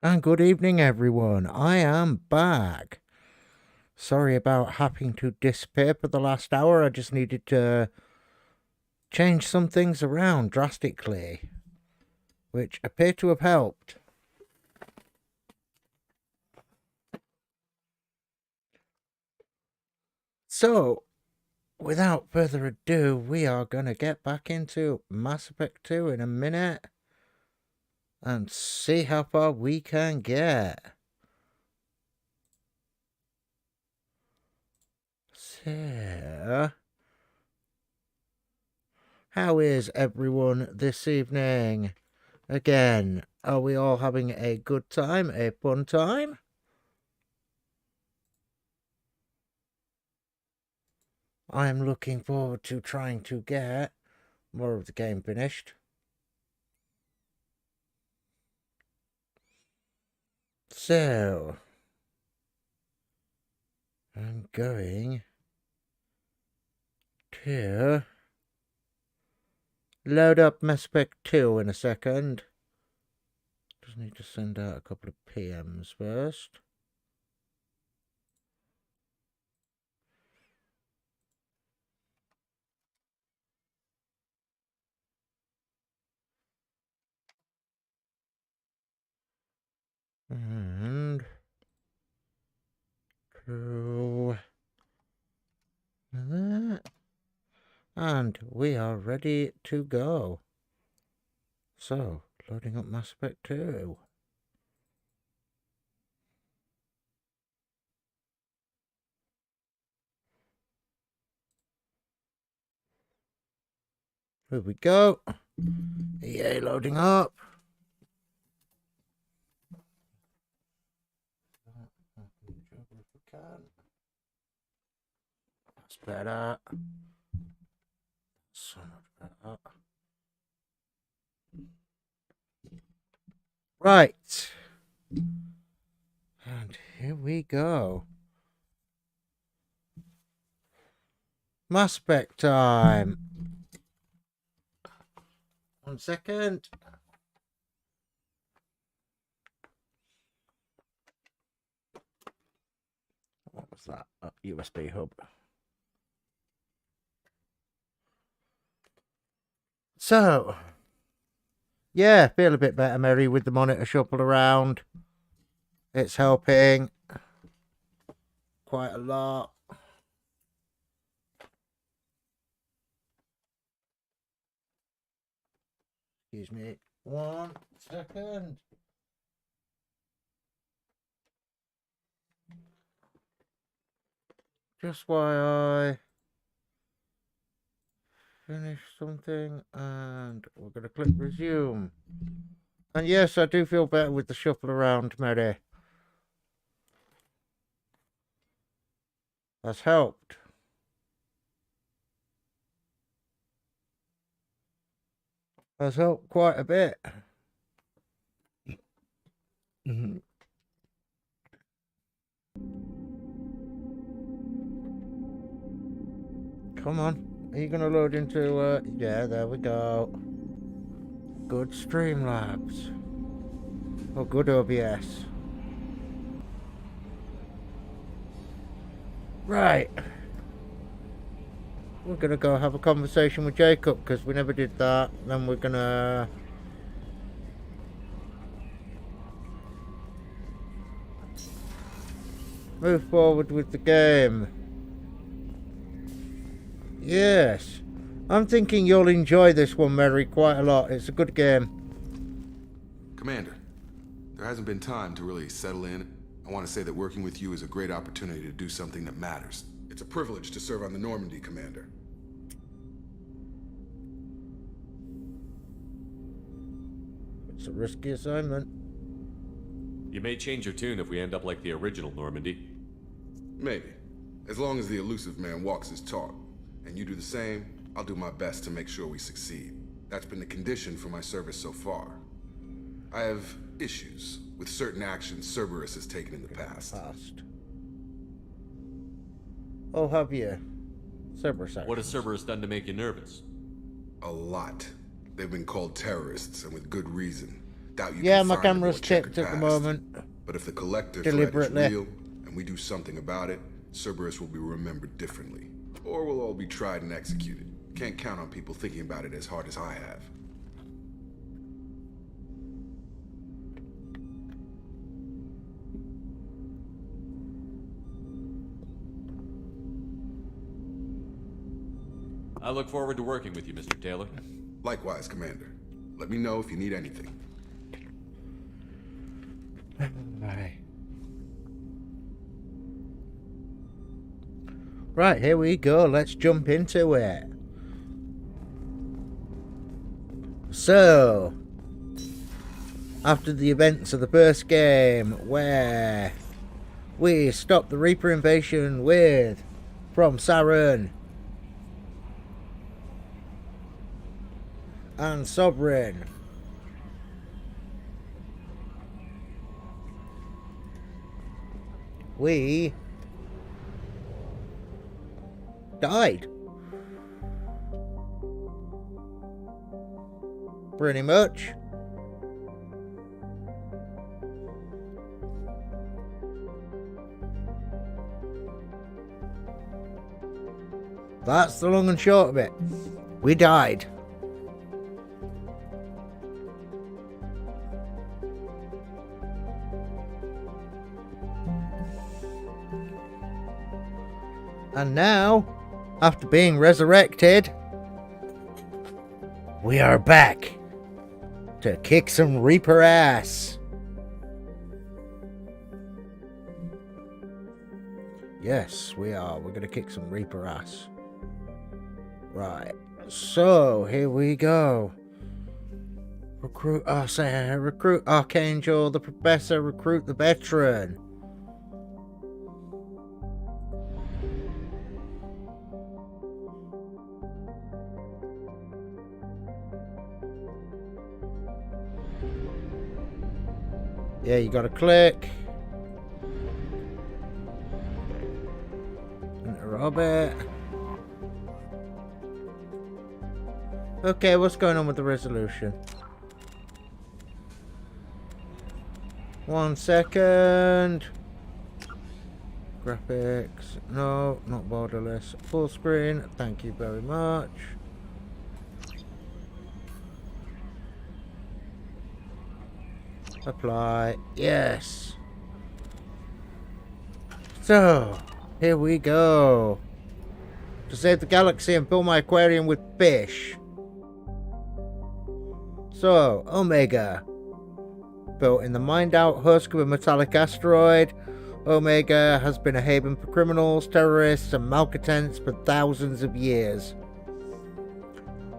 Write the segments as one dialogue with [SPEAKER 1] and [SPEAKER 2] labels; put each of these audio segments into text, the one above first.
[SPEAKER 1] And good evening, everyone. I am back. Sorry about having to disappear for the last hour. I just needed to change some things around drastically, which appear to have helped. So, without further ado, we are going to get back into Mass Effect 2 in a minute and see how far we can get. So, how is everyone this evening? Again, are we all having a good time, a fun time? I'm looking forward to trying to get more of the game finished. So, I'm going to load up Mass Effect 2 in a second. Just need to send out a couple of PMs first. And to that. And we are ready to go. So, loading up Mass Effect 2. Here we go. EA loading up. That's better. So much better. Right. And here we go. Mass Spec time. 1 second. What was that? USB hub. So, yeah, feel a bit better, Mary, with the monitor shuffle around. It's helping quite a lot. Excuse me. 1 second. Just while I finish something, and we're going to click resume. And yes, I do feel better with the shuffle around, Mary. Has helped. Has helped quite a bit. Come on. Are you going to load into... yeah, there we go. Good Streamlabs. Oh, good OBS. Right. We're going to go have a conversation with Jacob, because we never did that. Then we're going to... move forward with the game. Yes. I'm thinking you'll enjoy this one, Mary, quite a lot. It's a good game.
[SPEAKER 2] Commander, there hasn't been time to really settle in. I want to say that working with you is a great opportunity to do something that matters. It's a privilege to serve on the Normandy, Commander.
[SPEAKER 1] It's a risky assignment.
[SPEAKER 3] You may change your tune if we end up like the original Normandy.
[SPEAKER 2] Maybe. As long as the elusive man walks his talk, and you do the same, I'll do my best to make sure we succeed. That's been the condition for my service so far. I have issues with certain actions Cerberus has taken in the past.
[SPEAKER 1] Oh, have you? Cerberus actions.
[SPEAKER 3] What has Cerberus done to make you nervous?
[SPEAKER 2] A lot. They've been called terrorists, and with good reason. doubt you
[SPEAKER 1] Yeah,
[SPEAKER 2] can
[SPEAKER 1] my
[SPEAKER 2] find a more
[SPEAKER 1] camera's
[SPEAKER 2] checkered
[SPEAKER 1] tipped at the
[SPEAKER 2] past.
[SPEAKER 1] moment.
[SPEAKER 2] But if the collector
[SPEAKER 1] Deliberately.
[SPEAKER 2] threat is real, and we do something about it, Cerberus will be remembered differently. Or we'll all be tried and executed. Can't count on people thinking about it as hard as I have.
[SPEAKER 3] I look forward to working with you, Mr. Taylor.
[SPEAKER 2] Likewise, Commander. Let me know if you need anything.
[SPEAKER 1] Right, here we go. Let's jump into it. So, after the events of the first game, where we stopped the Reaper invasion from Saren and Sovereign, we died. Pretty much. That's the long and short of it. We died. And now, after being resurrected, we are back to kick some Reaper ass. Yes, we are. We're going to kick some Reaper ass. Right. So, here we go. Recruit Archangel, the Professor, recruit the Veteran. Yeah, you gotta click. Interrupt it. Okay, what's going on with the resolution? 1 second. Graphics. No, not borderless. Full screen. Thank you very much. Apply. Yes. So, here we go. To save the galaxy and fill my aquarium with fish. So, Omega. Built in the mined-out husk of a metallic asteroid, Omega has been a haven for criminals, terrorists, and malcontents for thousands of years.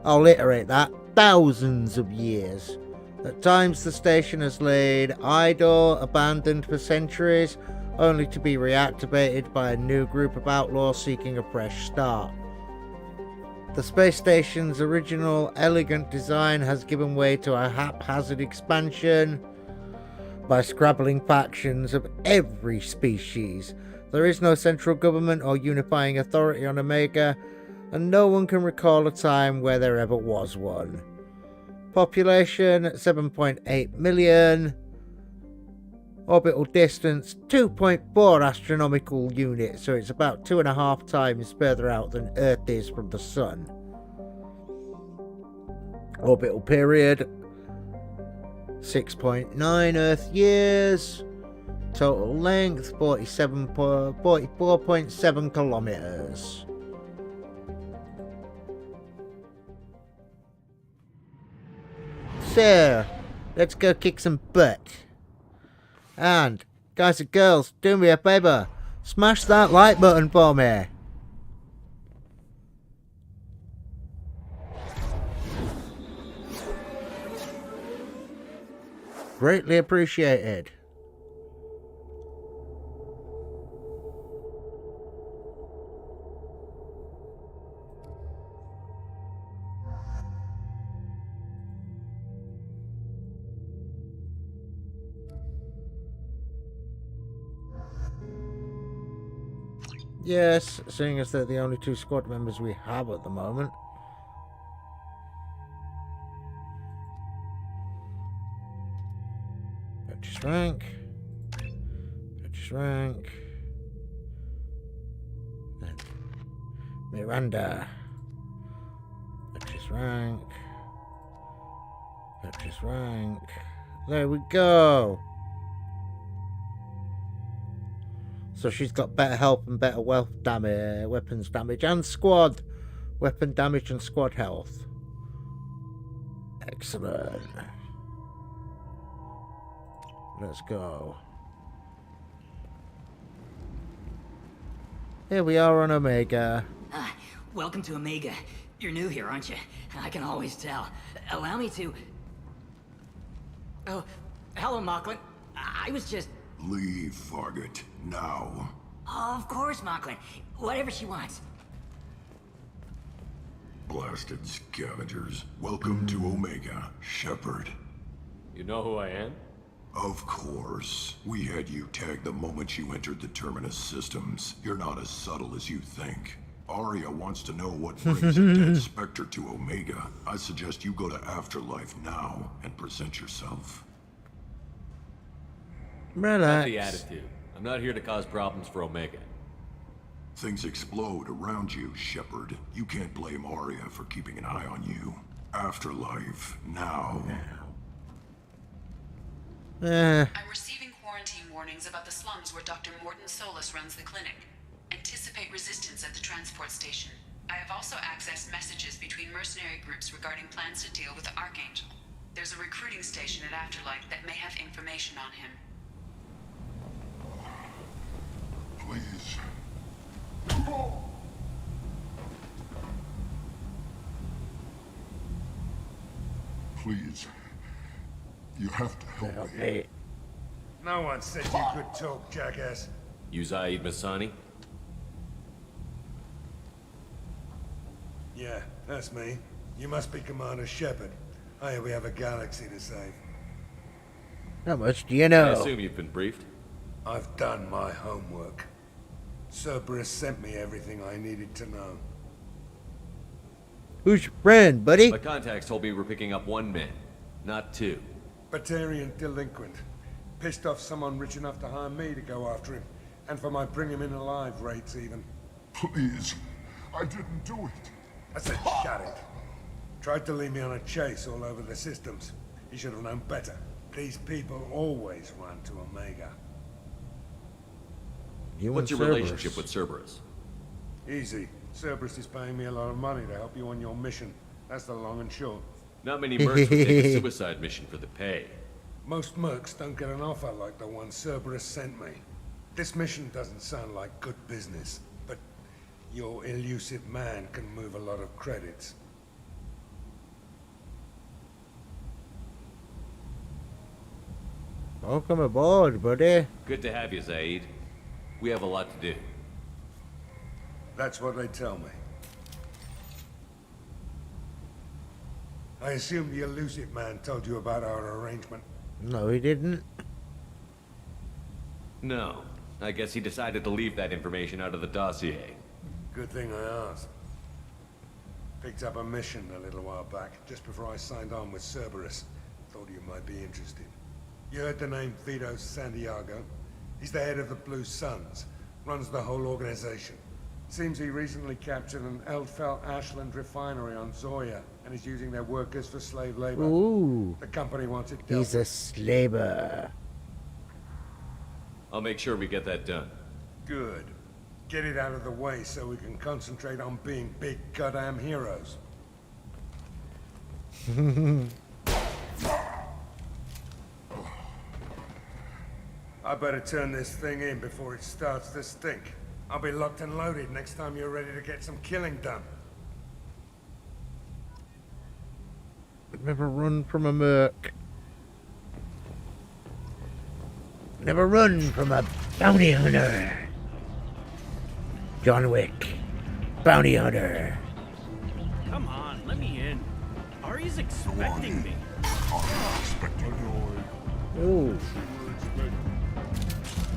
[SPEAKER 1] I'll iterate that. Thousands of years. At times the station has laid idle, abandoned for centuries, only to be reactivated by a new group of outlaws seeking a fresh start. The space station's original elegant design has given way to a haphazard expansion by scrabbling factions of every species. There is no central government or unifying authority on Omega, and no one can recall a time where there ever was one. Population 7.8 million. Orbital distance 2.4 astronomical units, so it's about 2.5 times further out than Earth is from the Sun. Orbital period 6.9 Earth years. Total length 44.7 kilometers. So, let's go kick some butt. And, guys and girls, do me a favour. Smash that like button for me. Greatly appreciated. Yes, seeing as they're the only 2 squad members we have at the moment. Purchase rank. Purchase rank. Then Miranda. Purchase rank. Purchase rank. There we go. So she's got better health and better wealth damage, weapons damage, and squad weapon damage and squad health. Excellent. Let's go. Here we are on Omega.
[SPEAKER 4] Welcome to Omega. You're new here, aren't you? I can always tell. Allow me to... Oh, hello, Mocklin. I was just...
[SPEAKER 5] Leave, Fargate, now.
[SPEAKER 4] Oh, of course, Mocklin. Whatever she wants.
[SPEAKER 5] Blasted scavengers. Welcome to Omega, Shepard.
[SPEAKER 3] You know who I am?
[SPEAKER 5] Of course. We had you tagged the moment you entered the Terminus systems. You're not as subtle as you think. Arya wants to know what brings a dead Spectre to Omega. I suggest you go to Afterlife now and present yourself.
[SPEAKER 1] Relax.
[SPEAKER 3] The attitude. I'm not here to cause problems for Omega.
[SPEAKER 5] Things explode around you, Shepard. You can't blame Arya for keeping an eye on you. Afterlife, now.
[SPEAKER 6] I'm receiving quarantine warnings about the slums where Dr. Morton Solus runs the clinic. Anticipate resistance at the transport station. I have also accessed messages between mercenary groups regarding plans to deal with the Archangel. There's a recruiting station at Afterlife that may have information on him.
[SPEAKER 5] Please. Please. You have to help me.
[SPEAKER 1] Hey.
[SPEAKER 7] No one said you could talk, jackass.
[SPEAKER 3] You Zaid Masani?
[SPEAKER 7] Yeah, that's me. You must be Commander Shepard. Hey, we have a galaxy to save.
[SPEAKER 1] How much do you
[SPEAKER 3] I
[SPEAKER 1] know?
[SPEAKER 3] assume you've been briefed.
[SPEAKER 7] I've done my homework. Cerberus sent me everything I needed to know.
[SPEAKER 1] Who's your friend, buddy?
[SPEAKER 3] My contacts told me we're picking up one man, not two.
[SPEAKER 7] Batarian delinquent. Pissed off someone rich enough to hire me to go after him. And for my bring him in alive rates even.
[SPEAKER 5] Please. I didn't do it.
[SPEAKER 7] I said shut it. Tried to lead me on a chase all over the systems. He should have known better. These people always run to Omega.
[SPEAKER 1] You
[SPEAKER 3] What's
[SPEAKER 1] and
[SPEAKER 3] your
[SPEAKER 1] Cerberus.
[SPEAKER 3] relationship with Cerberus?
[SPEAKER 7] Easy. Cerberus is paying me a lot of money to help you on your mission. That's the long and short.
[SPEAKER 3] Not many mercs would take a suicide mission for the pay.
[SPEAKER 7] Most mercs don't get an offer like the one Cerberus sent me. This mission doesn't sound like good business, but your elusive man can move a lot of credits.
[SPEAKER 1] Welcome aboard, buddy.
[SPEAKER 3] Good to have you, Zaid. We have a lot to do.
[SPEAKER 7] That's what they tell me. I assume the elusive man told you about our arrangement.
[SPEAKER 1] No, he didn't.
[SPEAKER 3] No. I guess he decided to leave that information out of the dossier.
[SPEAKER 7] Good thing I asked. Picked up a mission a little while back, just before I signed on with Cerberus. Thought you might be interested. You heard the name Vito Santiago? He's the head of the Blue Suns, runs the whole organization. Seems he recently captured an Eldfell Ashland refinery on Zoya and is using their workers for slave labor.
[SPEAKER 1] Ooh,
[SPEAKER 7] The company wants it dealt
[SPEAKER 1] he's a
[SPEAKER 7] with.
[SPEAKER 1] slaver.
[SPEAKER 3] I'll make sure we get that done.
[SPEAKER 7] Good. Get it out of the way so we can concentrate on being big goddamn heroes. I better turn this thing in before it starts to stink. I'll be locked and loaded next time you're ready to get some killing done.
[SPEAKER 1] Never run from a merc. Never run from a bounty hunter. John Wick, bounty hunter.
[SPEAKER 8] Come on, let me in. Arya's expecting me.
[SPEAKER 1] Ooh,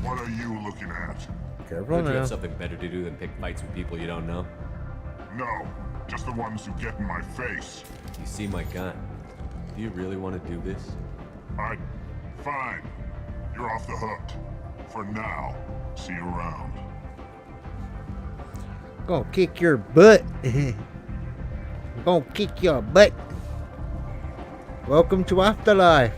[SPEAKER 5] What are you looking at?
[SPEAKER 1] careful
[SPEAKER 3] Don't you
[SPEAKER 1] now.
[SPEAKER 3] have something better to do than pick fights with people you don't know?
[SPEAKER 5] No, just the ones who get in my face.
[SPEAKER 3] You see my gun. Do you really want to do this?
[SPEAKER 5] Fine. You're off the hook. For now. See you around.
[SPEAKER 1] Gonna kick your butt. Gonna kick your butt. Welcome to Afterlife.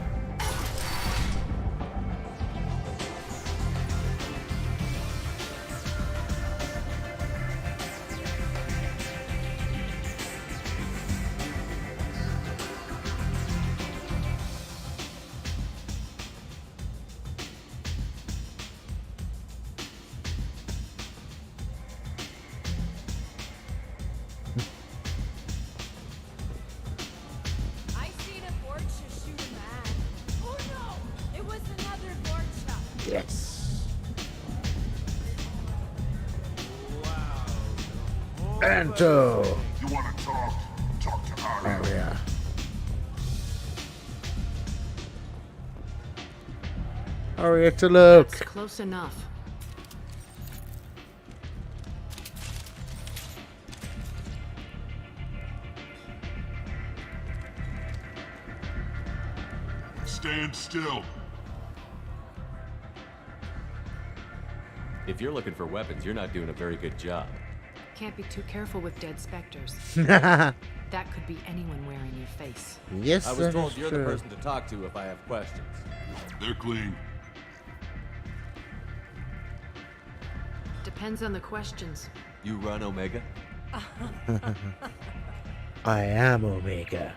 [SPEAKER 9] I seen a Vorcha shoot a man. Oh no! It was another Vorcha.
[SPEAKER 1] Yes. Anto.
[SPEAKER 5] You want to talk? Talk to Aria.
[SPEAKER 1] Aria. Aria to look.
[SPEAKER 10] That's close enough.
[SPEAKER 5] Stand still.
[SPEAKER 3] If you're looking for weapons, you're not doing a very good job.
[SPEAKER 10] Can't be too careful with dead specters.
[SPEAKER 1] Yes,
[SPEAKER 10] That could be anyone wearing your face.
[SPEAKER 3] I was
[SPEAKER 1] that
[SPEAKER 3] told
[SPEAKER 1] is
[SPEAKER 3] you're
[SPEAKER 1] true.
[SPEAKER 3] the person to talk to if I have questions.
[SPEAKER 5] They're clean.
[SPEAKER 10] Depends on the questions.
[SPEAKER 3] You run Omega?
[SPEAKER 1] I am Omega.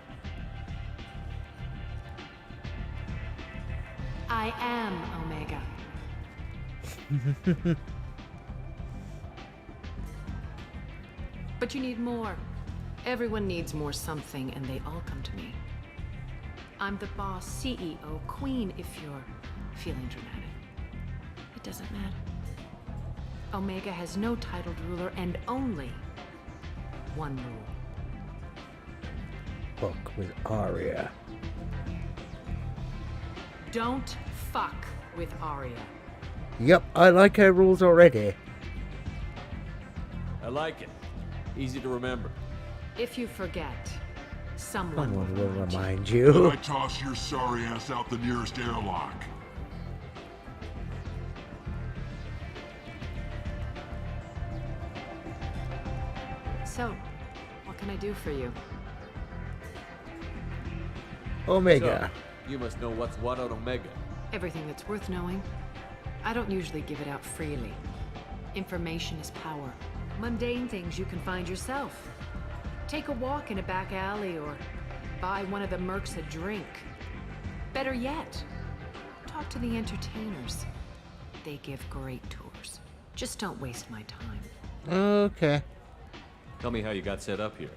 [SPEAKER 10] I am Omega. But you need more. Everyone needs more something, and they all come to me. I'm the boss, CEO, queen, if you're feeling dramatic. It doesn't matter. Omega has no titled ruler and only one rule.
[SPEAKER 1] Fuck with Aria.
[SPEAKER 10] Don't fuck with Arya.
[SPEAKER 1] Yep, I like her rules already.
[SPEAKER 3] I like it. Easy to remember.
[SPEAKER 10] If you forget, someone
[SPEAKER 1] Someone will
[SPEAKER 10] remind you.
[SPEAKER 1] remind
[SPEAKER 5] Then
[SPEAKER 1] you.
[SPEAKER 5] I toss your sorry ass out the nearest airlock.
[SPEAKER 10] So, what can I do for you?
[SPEAKER 1] Omega.
[SPEAKER 3] So, you must know what's what on Omega.
[SPEAKER 10] Everything that's worth knowing. I don't usually give it out freely. Information is power. Mundane things you can find yourself. Take a walk in a back alley or buy one of the mercs a drink. Better yet, talk to the entertainers. They give great tours. Just don't waste my time.
[SPEAKER 1] Okay.
[SPEAKER 3] Tell me how you got set up here.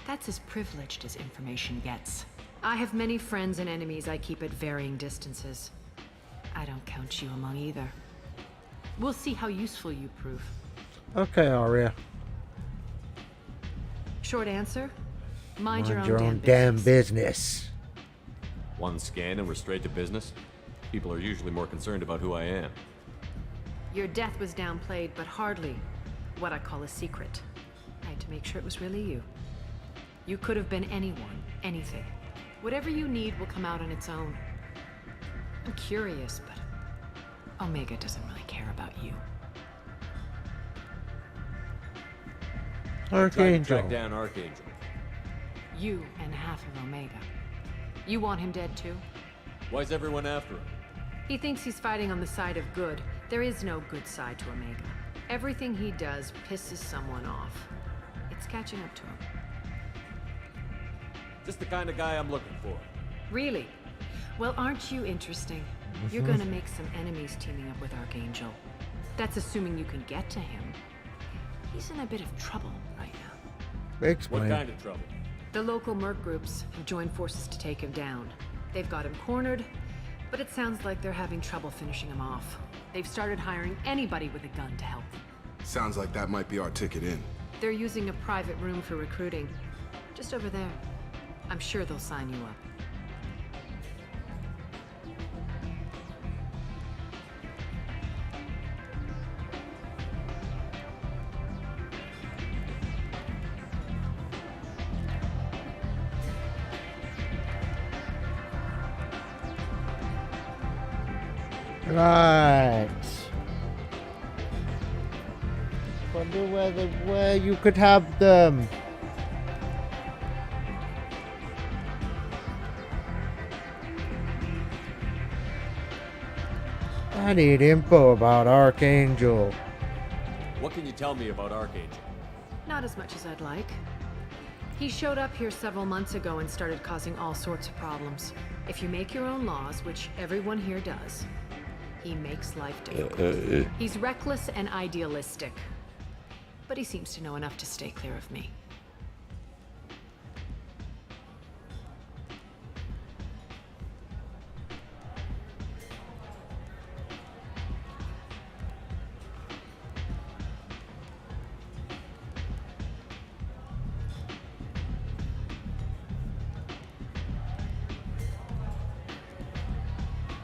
[SPEAKER 10] That's as privileged as information gets. I have many friends and enemies I keep at varying distances. I don't count you among either. We'll see how useful you prove.
[SPEAKER 1] Okay, Aria.
[SPEAKER 10] Short answer? Mind
[SPEAKER 1] Mind
[SPEAKER 10] your own damn business.
[SPEAKER 1] business.
[SPEAKER 3] One scan and we're straight to business? People are usually more concerned about who I am.
[SPEAKER 10] Your death was downplayed, but hardly what I call a secret. I had to make sure it was really you. You could have been anyone, anything. Whatever you need will come out on its own. I'm curious, but Omega doesn't really care about you.
[SPEAKER 3] Trying to
[SPEAKER 1] Archangel.
[SPEAKER 3] track down Archangel.
[SPEAKER 10] You and half of Omega. You want him dead too?
[SPEAKER 3] Why's everyone after him?
[SPEAKER 10] He thinks he's fighting on the side of good. There is no good side to Omega. Everything he does pisses someone off. It's catching up to him.
[SPEAKER 3] Just the kind of guy I'm looking for.
[SPEAKER 10] Really? Well, aren't you interesting? You're gonna make some enemies teaming up with Archangel. That's assuming you can get to him. He's in a bit of trouble right now.
[SPEAKER 1] Explain.
[SPEAKER 3] What kind of trouble?
[SPEAKER 10] The local merc groups have joined forces to take him down. They've got him cornered, but it sounds like they're having trouble finishing him off. They've started hiring anybody with a gun to help them.
[SPEAKER 2] Sounds like that might be our ticket in.
[SPEAKER 10] They're using a private room for recruiting. Just over there. I'm sure they'll sign you up.
[SPEAKER 1] Right. Wonder where you could have them. I need info about Archangel.
[SPEAKER 3] What can you tell me about Archangel?
[SPEAKER 10] Not as much as I'd like. He showed up here several months ago and started causing all sorts of problems. If you make your own laws, which everyone here does, he makes life difficult. He's reckless and idealistic. But he seems to know enough to stay clear of me.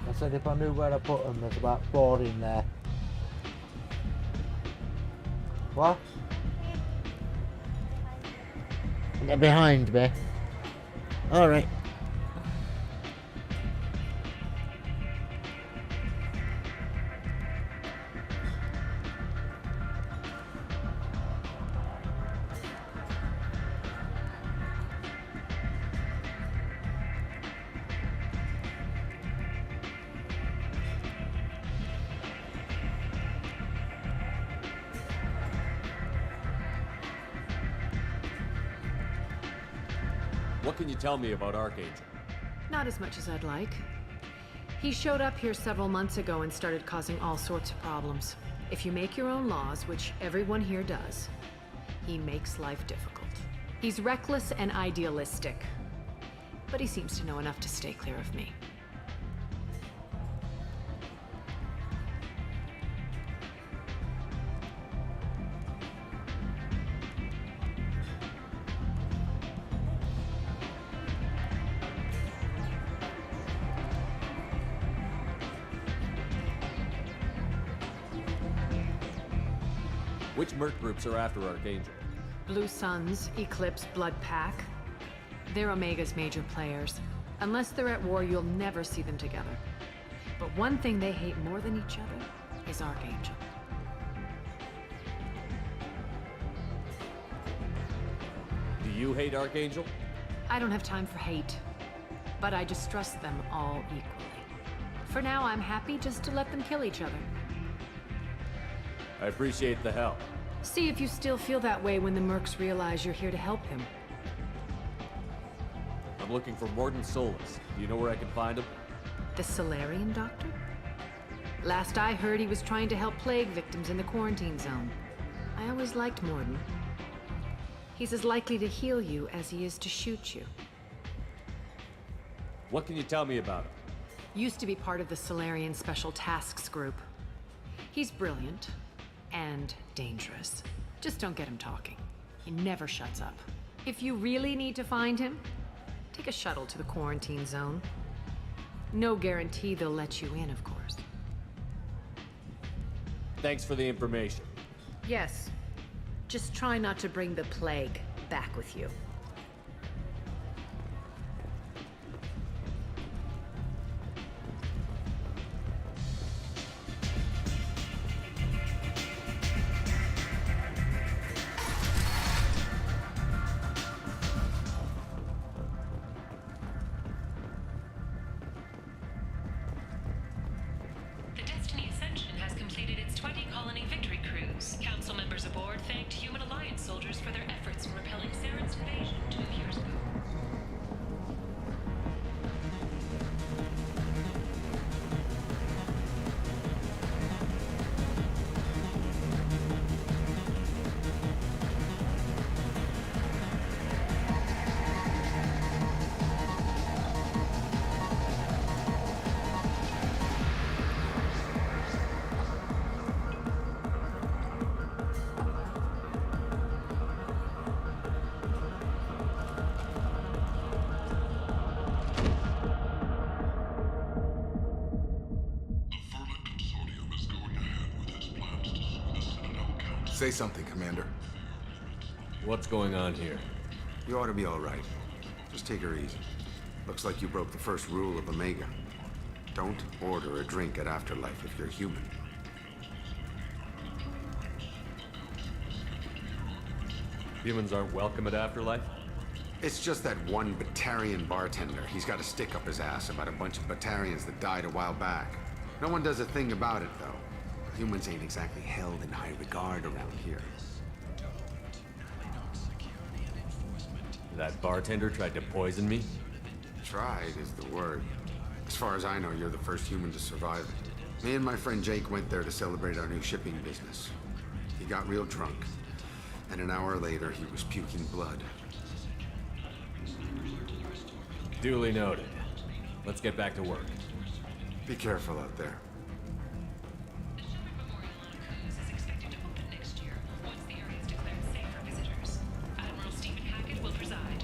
[SPEAKER 1] I said if I knew where to put them, there's about 4 in there. What? They're behind me. Alright.
[SPEAKER 3] What can you tell me about Archangel?
[SPEAKER 10] Not as much as I'd like. He showed up here several months ago and started causing all sorts of problems. If you make your own laws, which everyone here does, he makes life difficult. He's reckless and idealistic. But he seems to know enough to stay clear of me.
[SPEAKER 3] Which merc groups are after Archangel?
[SPEAKER 10] Blue Suns, Eclipse, Blood Pack. They're Omega's major players. Unless they're at war, you'll never see them together. But one thing they hate more than each other is Archangel.
[SPEAKER 3] Do you hate Archangel?
[SPEAKER 10] I don't have time for hate, but I distrust them all equally. For now, I'm happy just to let them kill each other.
[SPEAKER 3] I appreciate the help.
[SPEAKER 10] See if you still feel that way when the mercs realize you're here to help him.
[SPEAKER 3] I'm looking for Morden Solus. Do you know where I can find him?
[SPEAKER 10] The Salarian doctor? Last I heard, he was trying to help plague victims in the quarantine zone. I always liked Morden. He's as likely to heal you as he is to shoot you.
[SPEAKER 3] What can you tell me about him?
[SPEAKER 10] Used to be part of the Salarian Special Tasks Group. He's brilliant. And dangerous. Just don't get him talking. He never shuts up. If you really need to find him, take a shuttle to the quarantine zone. No guarantee they'll let you in, of course.
[SPEAKER 3] Thanks for the information.
[SPEAKER 10] Yes. Just try not to bring the plague back with you.
[SPEAKER 2] Say something, Commander.
[SPEAKER 3] What's going on here?
[SPEAKER 11] You ought to be all right. Just take her easy. Looks like you broke the first rule of Omega. Don't order a drink at Afterlife if you're human.
[SPEAKER 3] Humans aren't welcome at Afterlife?
[SPEAKER 11] It's just that one Batarian bartender. He's got a stick up his ass about a bunch of Batarians that died a while back. No one does a thing about it, though. Humans ain't exactly held in high regard around here.
[SPEAKER 3] That bartender tried to poison me?
[SPEAKER 11] Tried is the word. As far as I know, you're the first human to survive it. Me and my friend Jake went there to celebrate our new shipping business. He got real drunk, and an hour later he was puking blood.
[SPEAKER 3] Duly noted. Let's get back to work.
[SPEAKER 11] Be careful out there.
[SPEAKER 6] The Shelby Memorial on the Cruise is expected to open next year, once the area is declared safe for visitors. Admiral Stephen Hackett will preside.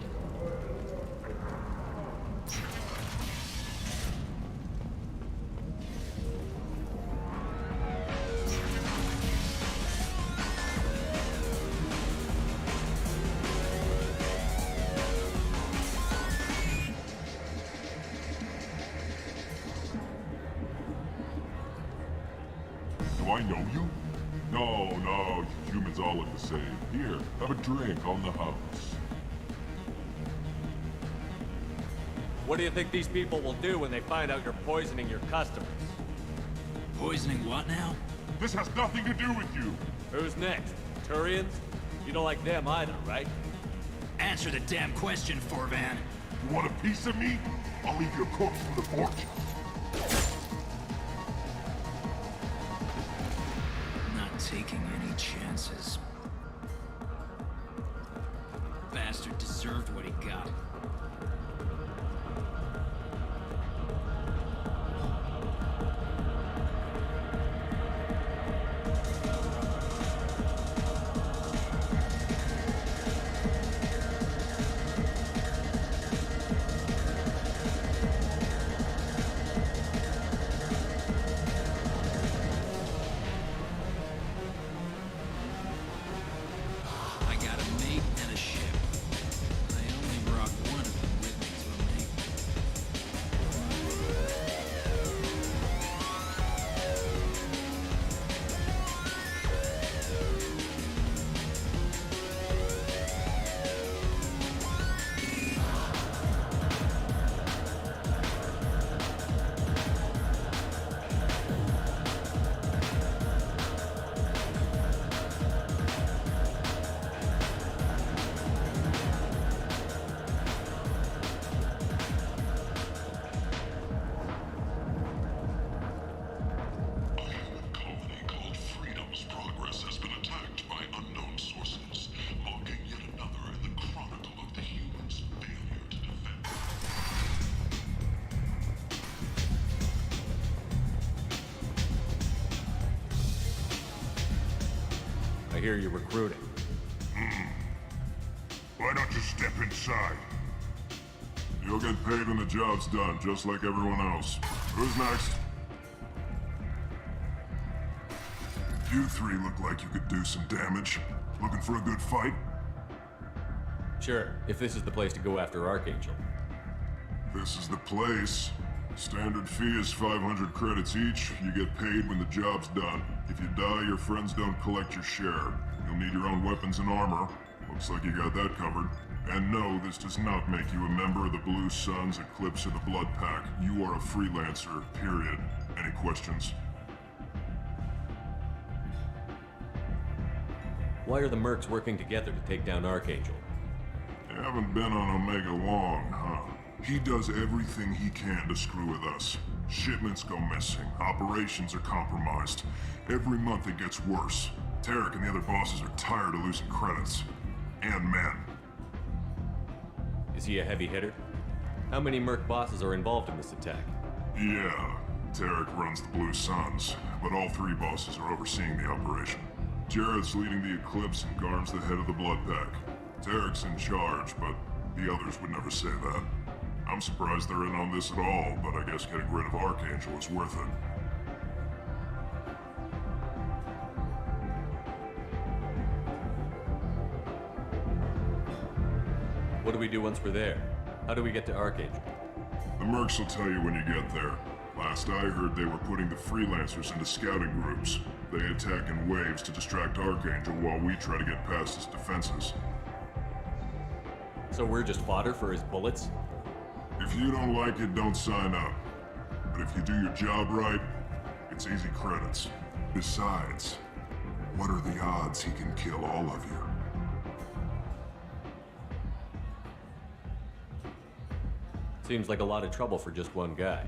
[SPEAKER 5] Do I know you? No, you humans all look the same. Here, have a drink on the house.
[SPEAKER 3] What do you think these people will do when they find out you're poisoning your customers?
[SPEAKER 8] Poisoning what now?
[SPEAKER 5] This has nothing to do with you.
[SPEAKER 3] Who's next? Turians? You don't like them either, right?
[SPEAKER 8] Answer the damn question, Forvan.
[SPEAKER 5] You want a piece of me? I'll leave you a corpse for the fortune.
[SPEAKER 8] Not taking any chances. Bastard deserved what he got. I got a mate and a ship. I only brought one of them with me to Omega.
[SPEAKER 5] A human colony called Freedom's Progress has been attacked by unknown sources, marking yet another in the chronicle of the humans' failure to defend.
[SPEAKER 3] I hear you're recruiting.
[SPEAKER 5] Why don't you step inside? You'll get paid when the job's done, just like everyone else. Who's next? You three look like you could do some damage. Looking for a good fight?
[SPEAKER 3] Sure, if this is the place to go after Archangel.
[SPEAKER 5] This is the place. Standard fee is 500 credits each. You get paid when the job's done. If you die, your friends don't collect your share. You'll need your own weapons and armor. Looks like you got that covered. And no, this does not make you a member of the Blue Suns, Eclipse, or the Blood Pack. You are a freelancer, period. Any questions?
[SPEAKER 3] Why are the mercs working together to take down Archangel?
[SPEAKER 5] You haven't been on Omega long, huh? He does everything he can to screw with us. Shipments go missing, operations are compromised. Every month it gets worse. Tarek and the other bosses are tired of losing credits. And men.
[SPEAKER 3] Is he a heavy hitter? How many merc bosses are involved in this attack?
[SPEAKER 5] Yeah, Tarek runs the Blue Suns, but all three bosses are overseeing the operation. Jared's leading the Eclipse and Garm's the head of the Blood Pack. Tarek's in charge, but the others would never say that. I'm surprised they're in on this at all, but I guess getting rid of Archangel is worth it.
[SPEAKER 3] What do we do once we're there? How do we get to Archangel?
[SPEAKER 5] The mercs will tell you when you get there. Last I heard, they were putting the freelancers into scouting groups. They attack in waves to distract Archangel while we try to get past his defenses.
[SPEAKER 3] So we're just fodder for his bullets?
[SPEAKER 5] If you don't like it, don't sign up. But if you do your job right, it's easy credits. Besides, what are the odds he can kill all of you?
[SPEAKER 3] Seems like a lot of trouble for just one guy.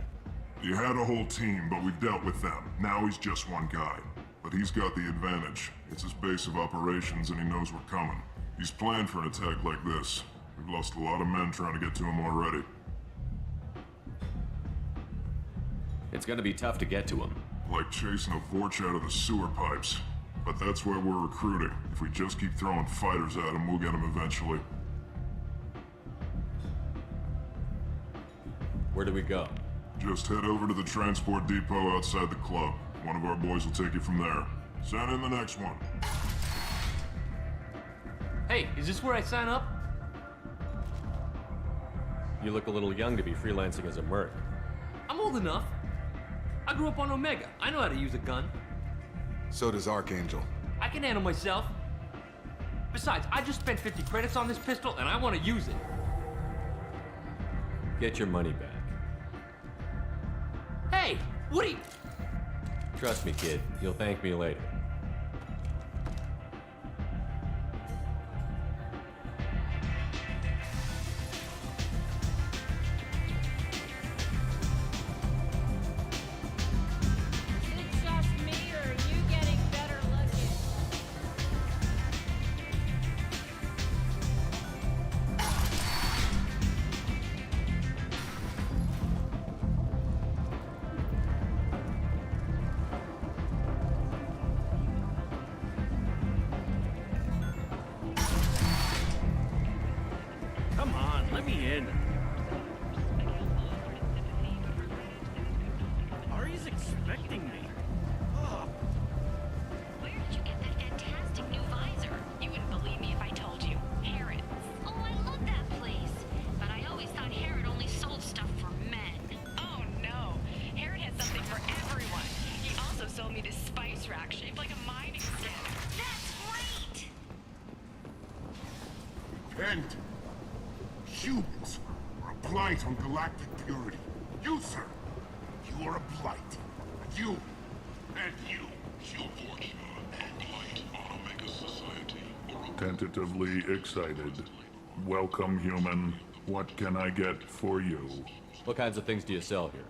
[SPEAKER 5] You had a whole team, but we dealt with them. Now he's just one guy. But he's got the advantage. It's his base of operations and he knows we're coming. He's planned for an attack like this. We've lost a lot of men trying to get to him already.
[SPEAKER 3] It's gonna be tough to get to him.
[SPEAKER 5] Like chasing a Vorch out of the sewer pipes. But that's why we're recruiting. If we just keep throwing fighters at him, we'll get him eventually.
[SPEAKER 3] Where do we go?
[SPEAKER 5] Just head over to the transport depot outside the club. One of our boys will take you from there. Send in the next one.
[SPEAKER 12] Hey, is this where I sign up?
[SPEAKER 3] You look a little young to be freelancing as a merc.
[SPEAKER 12] I'm old enough. I grew up on Omega. I know how to use a gun.
[SPEAKER 2] So does Archangel.
[SPEAKER 12] I can handle myself. Besides, I just spent 50 credits on this pistol and I want to use it.
[SPEAKER 3] Get your money back.
[SPEAKER 12] Hey, what are you...
[SPEAKER 3] Trust me, kid. You'll thank me later.
[SPEAKER 9] Is it just me, or are you getting better looking?
[SPEAKER 8] Come on, let me in. Ari's expecting me.
[SPEAKER 6] Where did you get that fantastic new visor? You wouldn't believe me if I told you. Harrods. Oh, I love that place. But I always thought Harrod only sold stuff for men. Oh, no. Harrod has something for everyone. He also sold me this spice rack shaped like a mining stick. That's great!
[SPEAKER 5] Repent! Humans are a blight on galactic purity. You, sir, you are a blight. You, and you, Hillport. Blight on Omega Society. Tentatively excited. Welcome, human. What can I get for you?
[SPEAKER 3] What kinds of things do you sell here?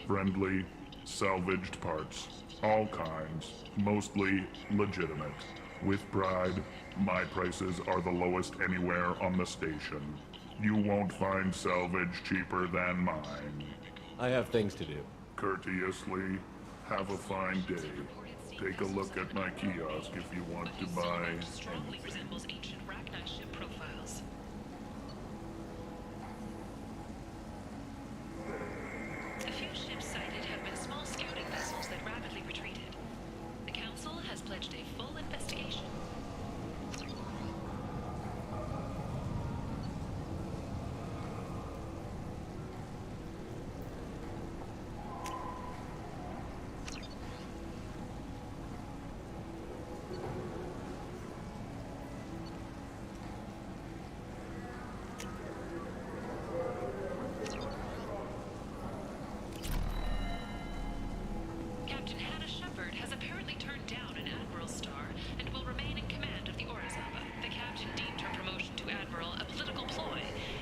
[SPEAKER 5] Friendly, salvaged parts. All kinds. Mostly legitimate. With pride, my prices are the lowest anywhere on the station. You won't find salvage cheaper than mine.
[SPEAKER 3] I have things to do.
[SPEAKER 5] Courteously, have a fine day. Take a look at my kiosk if you want to buy
[SPEAKER 6] Strongly
[SPEAKER 5] anything.
[SPEAKER 6] resembles ancient Rachni ship profiles. The few ships sighted have been small scouting vessels that rapidly retreated. The Council has pledged a full investigation. Captain Hannah Shepard has apparently turned down an Admiral's star and will remain in command of the Orizaba. The captain deemed her promotion to Admiral a political ploy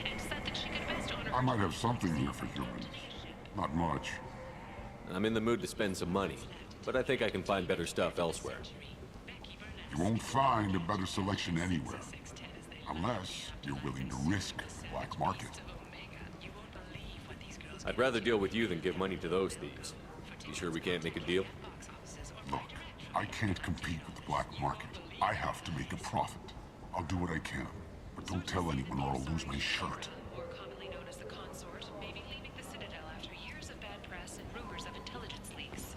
[SPEAKER 6] and said that she could best honor
[SPEAKER 5] I might have something here for humans. Not much.
[SPEAKER 3] I'm in the mood to spend some money, but I think I can find better stuff elsewhere.
[SPEAKER 5] You won't find a better selection anywhere. Unless you're willing to risk the black market.
[SPEAKER 3] I'd rather deal with you than give money to those thieves. You sure we can't make a deal?
[SPEAKER 5] Look, I can't compete with the black market. I have to make a profit. I'll do what I can, but don't tell anyone or I'll lose my shirt.
[SPEAKER 6] More commonly known as the Consort, may be leaving the Citadel after years of bad press and rumors of intelligence leaks.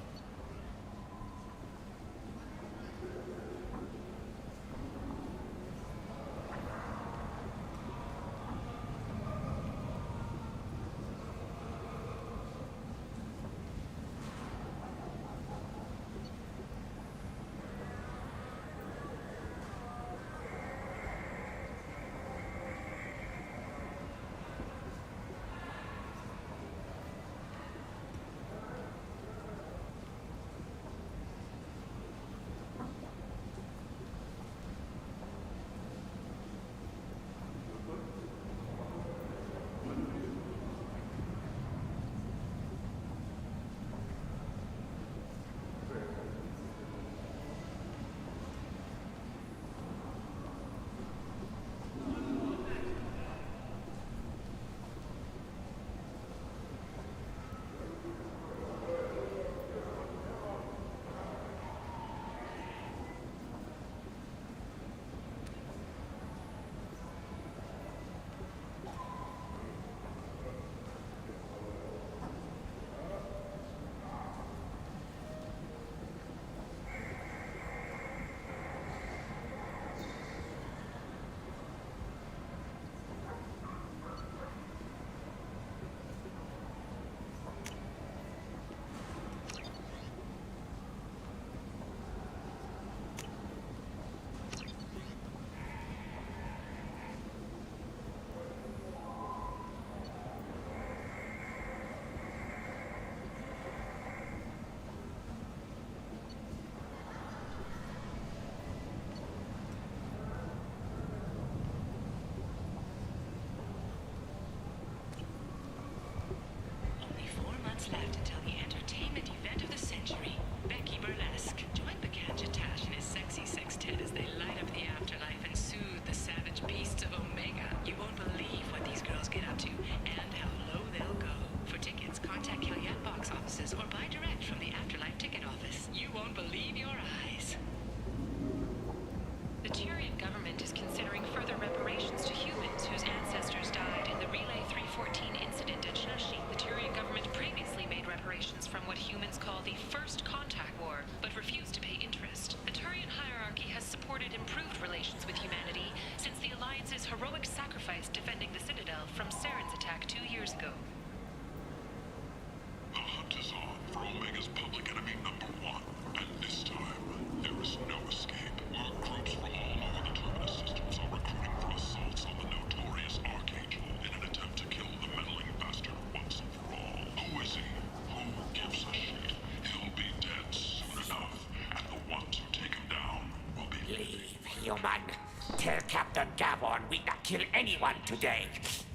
[SPEAKER 13] kill anyone today.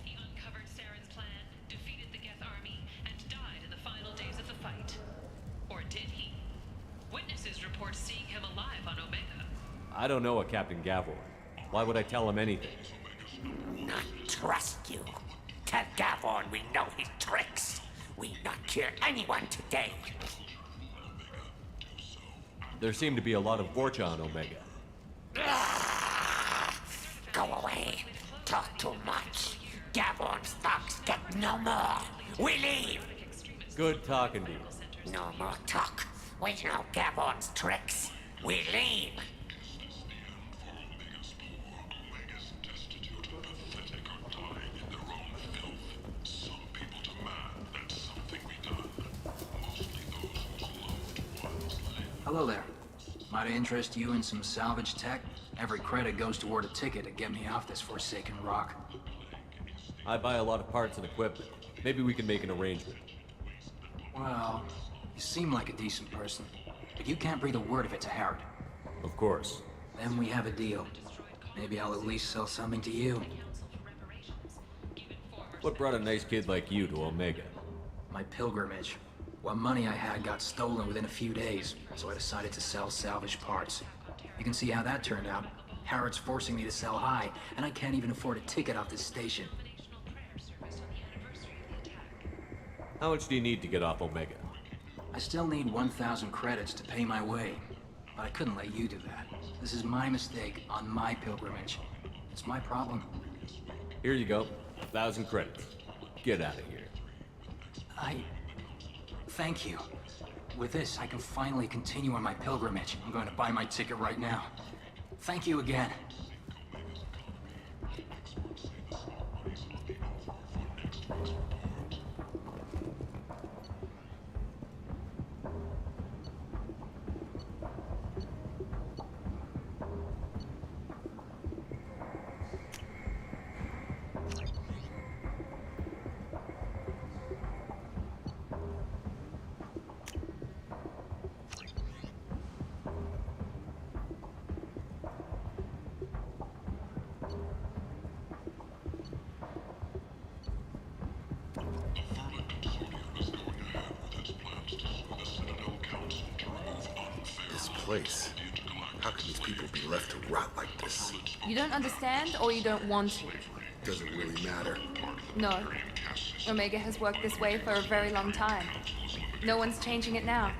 [SPEAKER 6] He uncovered Saren's plan, defeated the Geth army, and died in the final days of the fight. Or did he? Witnesses report seeing him alive on Omega.
[SPEAKER 3] I don't know a Captain Gavor. Why would I tell him anything?
[SPEAKER 13] Not trust you. Tell Gavon we know his tricks. We not kill anyone today.
[SPEAKER 3] There seem to be a lot of Vorcha on Omega.
[SPEAKER 13] Go away. Talk too much. Gavon's thugs get no more. We leave.
[SPEAKER 3] Good talking to you.
[SPEAKER 13] No more talk. We know Gavon's tricks. We leave.
[SPEAKER 8] Hello there. Might I interest you in some salvage tech? Every credit goes toward a ticket to get me off this forsaken rock.
[SPEAKER 3] I buy a lot of parts and equipment. Maybe we can make an arrangement.
[SPEAKER 8] Well, you seem like a decent person, but you can't breathe a word of it to Harrod.
[SPEAKER 3] Of course.
[SPEAKER 8] Then we have a deal. Maybe I'll at least sell something to you.
[SPEAKER 3] What brought a nice kid like you to Omega?
[SPEAKER 8] My pilgrimage. What money I had got stolen within a few days, so I decided to sell salvaged parts. You can see how that turned out. Harrod's forcing me to sell high, and I can't even afford a ticket off this station.
[SPEAKER 3] How much do you need to get off Omega?
[SPEAKER 8] I still need 1,000 credits to pay my way, but I couldn't let you do that. This is my mistake on my pilgrimage. It's my problem.
[SPEAKER 3] Here you go. 1,000 credits. Get out of here.
[SPEAKER 8] Thank you. With this, I can finally continue on my pilgrimage. I'm going to buy my ticket right now. Thank you again.
[SPEAKER 2] Place. How can these people be left to rot like this?
[SPEAKER 14] You don't understand, or you don't want to?
[SPEAKER 2] Doesn't really matter.
[SPEAKER 14] No. Omega has worked this way for a very long time. No one's changing it now.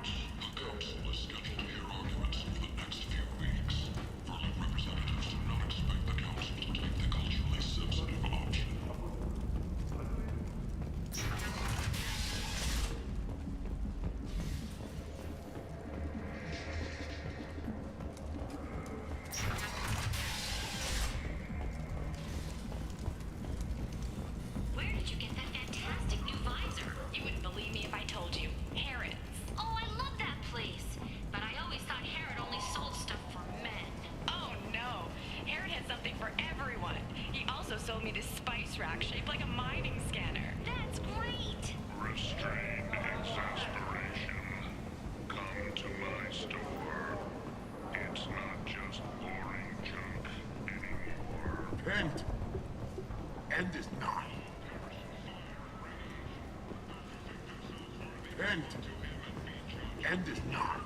[SPEAKER 5] End is not. End is not.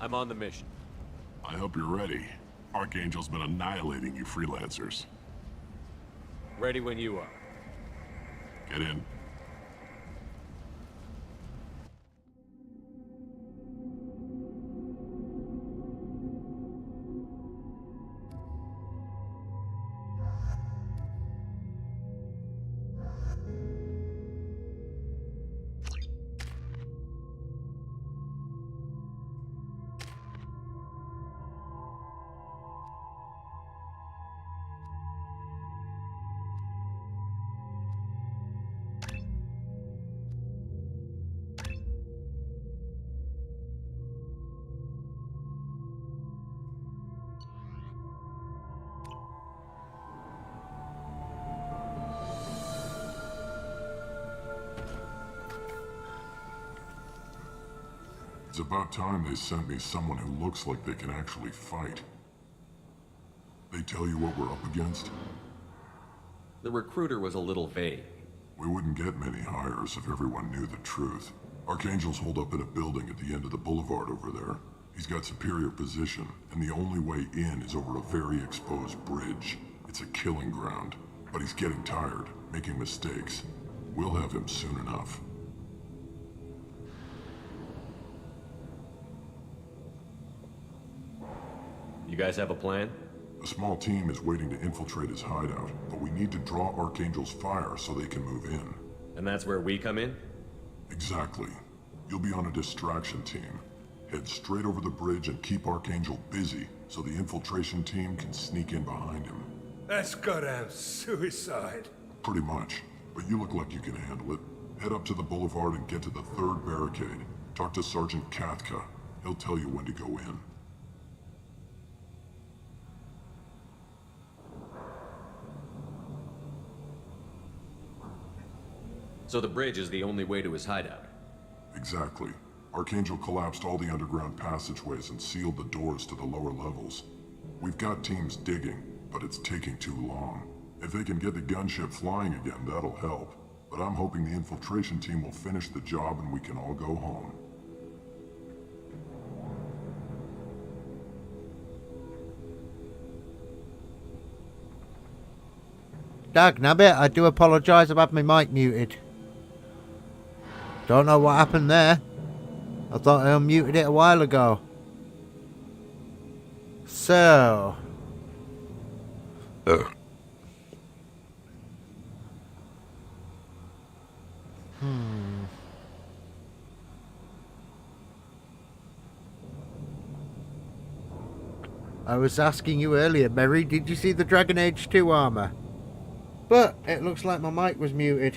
[SPEAKER 3] I'm on the mission.
[SPEAKER 5] I hope you're ready. Archangel's been annihilating you freelancers.
[SPEAKER 3] Ready when you are.
[SPEAKER 5] Get in. It's about time they sent me someone who looks like they can actually fight. They tell you what we're up against?
[SPEAKER 3] The recruiter was a little vague.
[SPEAKER 5] We wouldn't get many hires if everyone knew the truth. Archangel's holed up in a building at the end of the boulevard over there. He's got superior position, and the only way in is over a very exposed bridge. It's a killing ground, but he's getting tired, making mistakes. We'll have him soon enough.
[SPEAKER 3] You guys have a plan?
[SPEAKER 5] A small team is waiting to infiltrate his hideout, but we need to draw Archangel's fire so they can move in.
[SPEAKER 3] And that's where we come in?
[SPEAKER 5] Exactly. You'll be on a distraction team. Head straight over the bridge and keep Archangel busy so the infiltration team can sneak in behind him.
[SPEAKER 7] That's goddamn suicide.
[SPEAKER 5] Pretty much, but you look like you can handle it. Head up to the boulevard and get to the 3rd barricade. Talk to Sergeant Kathka. He'll tell you when to go in.
[SPEAKER 3] So the bridge is the only way to his hideout?
[SPEAKER 5] Exactly. Archangel collapsed all the underground passageways and sealed the doors to the lower levels. We've got teams digging, but it's taking too long. If they can get the gunship flying again, that'll help. But I'm hoping the infiltration team will finish the job and we can all go home.
[SPEAKER 1] Dagnabbit, I do apologise, I've had my mic muted. Don't know what happened there. I thought I unmuted it a while ago. So... I was asking you earlier, Mary, did you see the Dragon Age 2 armour? But it looks like my mic was muted.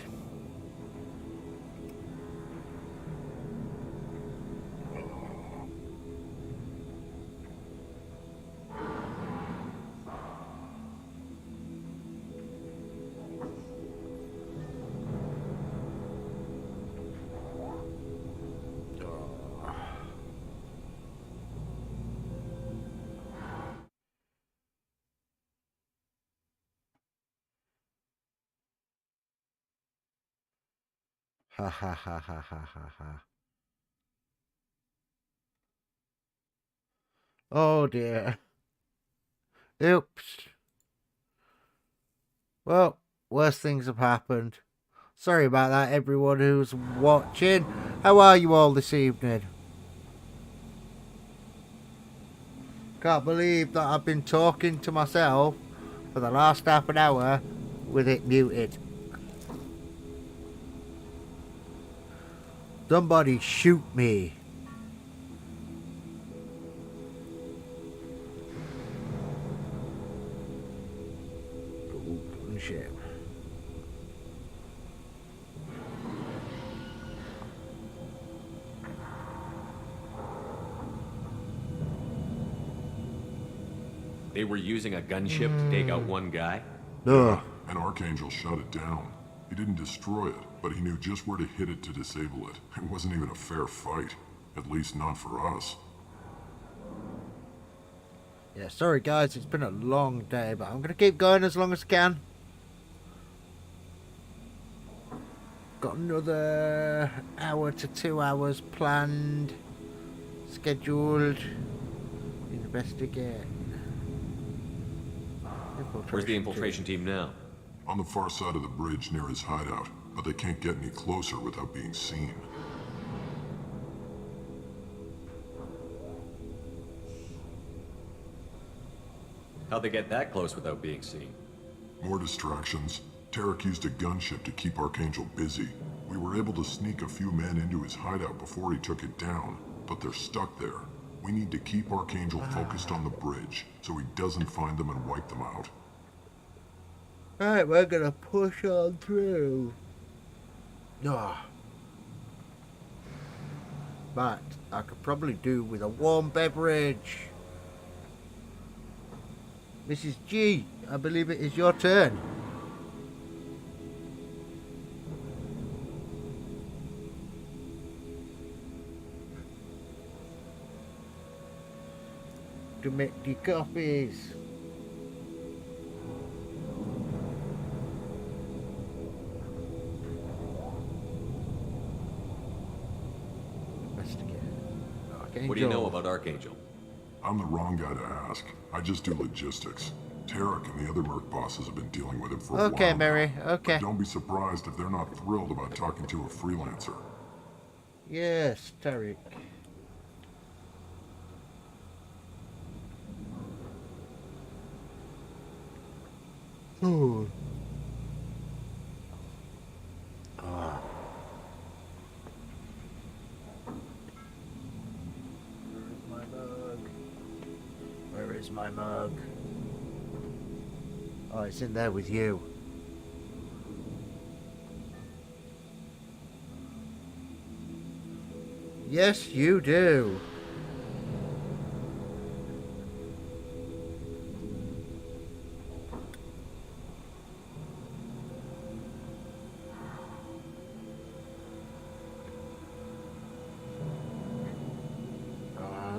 [SPEAKER 1] Ha ha ha ha ha ha ha. Oh dear. Oops. Well, worse things have happened. Sorry about that, everyone who's watching. How are you all this evening? Can't believe that I've been talking to myself for the last half an hour with it muted. Somebody shoot me. Oh, shit.
[SPEAKER 3] They were using a gunship to take out one guy?
[SPEAKER 5] Yeah, and Archangel shut it down. He didn't destroy it, but he knew just where to hit it to disable it. It wasn't even a fair fight. At least not for us.
[SPEAKER 1] Yeah, sorry guys, it's been a long day, but I'm going to keep going as long as I can. Got another hour to 2 hours planned, scheduled, investigate.
[SPEAKER 3] Where's the infiltration team now?
[SPEAKER 5] On the far side of the bridge near his hideout, but they can't get any closer without being seen.
[SPEAKER 3] How'd they get that close without being seen?
[SPEAKER 5] More distractions. Tarek used a gunship to keep Archangel busy. We were able to sneak a few men into his hideout before he took it down, but they're stuck there. We need to keep Archangel focused on the bridge, so he doesn't find them and wipe them out.
[SPEAKER 1] Alright, we're gonna push on through. But I could probably do with a warm beverage. Mrs. G, I believe it is your turn. to make the coffees. Investigate. Archangel.
[SPEAKER 3] What do you know about Archangel?
[SPEAKER 5] I'm the wrong guy to ask. I just do logistics. Tarek and the other merc bosses have been dealing with him for a while.
[SPEAKER 1] Okay, Mary. Okay.
[SPEAKER 5] But don't be surprised if they're not thrilled about talking to a freelancer.
[SPEAKER 1] Yes, Tarek. Oh. Ah. Where is my mug? Oh, it's in there with you. Yes, you do.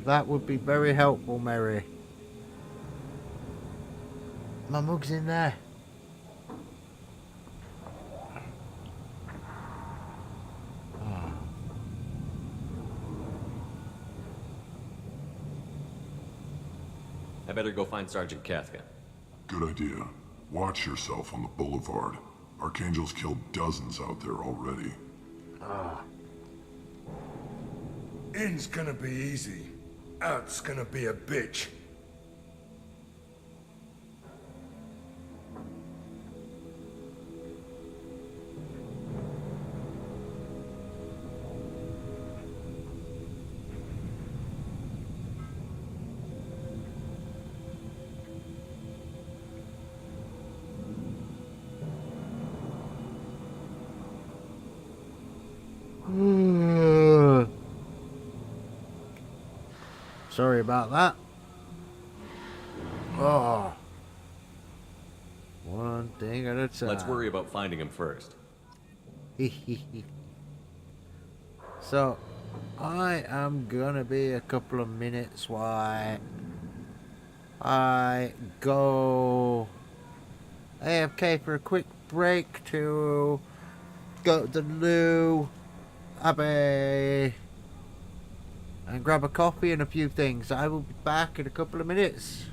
[SPEAKER 1] That would be very helpful, Mary. My mug's in there.
[SPEAKER 3] I better go find Sergeant Kafka.
[SPEAKER 5] Good idea. Watch yourself on the boulevard. Archangel's killed dozens out there already.
[SPEAKER 7] In's gonna be easy. Out's gonna be a bitch.
[SPEAKER 1] Sorry about that. Oh. One thing at a time.
[SPEAKER 3] Let's worry about finding him first.
[SPEAKER 1] So, I am gonna be a couple of minutes while I go AFK for a quick break to go to the loo, and grab a coffee and a few things. I will be back in a couple of minutes.